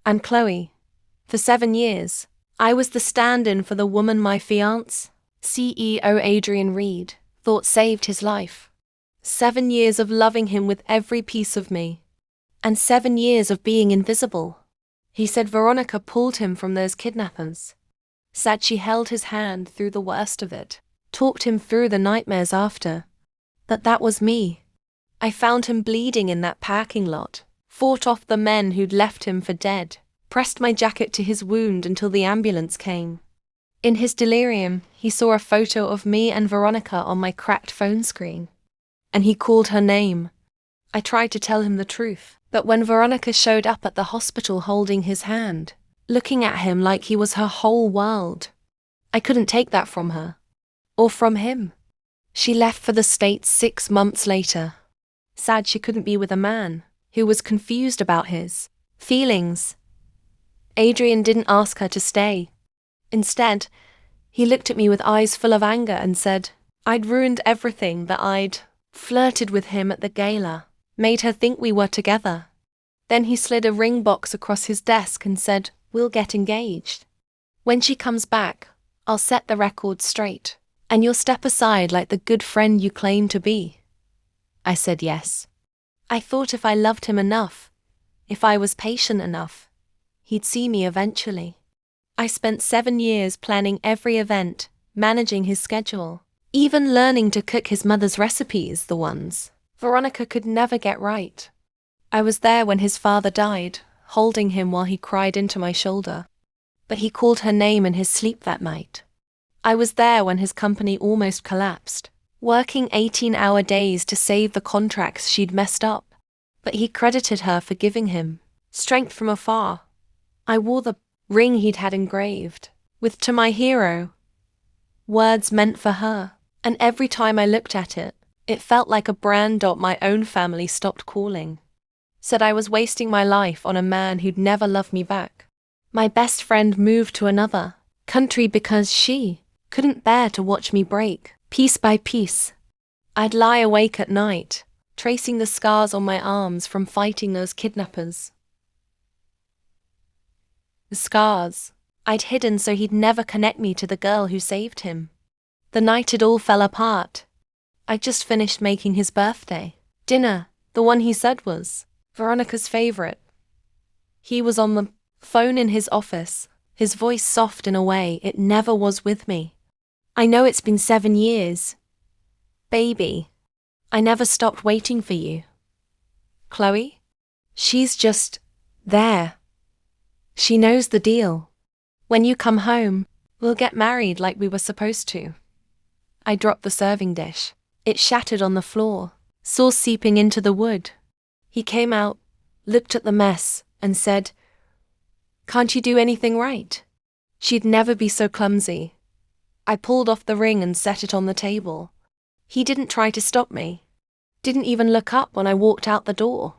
And Chloe, for 7 years, I was the stand-in for the woman my fiancé, CEO Adrian Reid, thought saved his life. 7 years of loving him with every piece of me. And 7 years of being invisible. He said Veronica pulled him from those kidnappers. Said she held his hand through the worst of it. Talked him through the nightmares after. That was me. I found him bleeding in that parking lot. Fought off the men who'd left him for dead. Pressed my jacket to his wound until the ambulance came. In his delirium, he saw a photo of me and Veronica on my cracked phone screen. And he called her name. I tried to tell him the truth, but when Veronica showed up at the hospital holding his hand, looking at him like he was her whole world, I couldn't take that from her. Or from him. She left for the States 6 months later. Sad she couldn't be with a man who was confused about his feelings. Adrian didn't ask her to stay. Instead, he looked at me with eyes full of anger and said, I'd ruined everything, that I'd flirted with him at the gala, made her think we were together. Then he slid a ring box across his desk and said, we'll get engaged. When she comes back, I'll set the record straight, and you'll step aside like the good friend you claim to be. I said yes. I thought if I loved him enough, if I was patient enough, he'd see me eventually. I spent 7 years planning every event, managing his schedule, even learning to cook his mother's recipes, the ones Veronica could never get right. I was there when his father died, holding him while he cried into my shoulder. But he called her name in his sleep that night. I was there when his company almost collapsed, working 18-hour days to save the contracts she'd messed up. But he credited her for giving him strength from afar. I wore the ring he'd had engraved, with "To my hero," words meant for her, and every time I looked at it, it felt like a brand my own family stopped calling. Said I was wasting my life on a man who'd never love me back. My best friend moved to another country because she couldn't bear to watch me break, piece by piece. I'd lie awake at night, tracing the scars on my arms from fighting those kidnappers. The scars I'd hidden so he'd never connect me to the girl who saved him. The night it all fell apart, I'd just finished making his birthday dinner, the one he said was Veronica's favorite. He was on the phone in his office, his voice soft in a way it never was with me. I know it's been 7 years. Baby, I never stopped waiting for you. Chloe? She's just there. She knows the deal. When you come home, we'll get married like we were supposed to. I dropped the serving dish. It shattered on the floor, sauce seeping into the wood. He came out, looked at the mess, and said, Can't you do anything right? She'd never be so clumsy. I pulled off the ring and set it on the table. He didn't try to stop me. Didn't even look up when I walked out the door.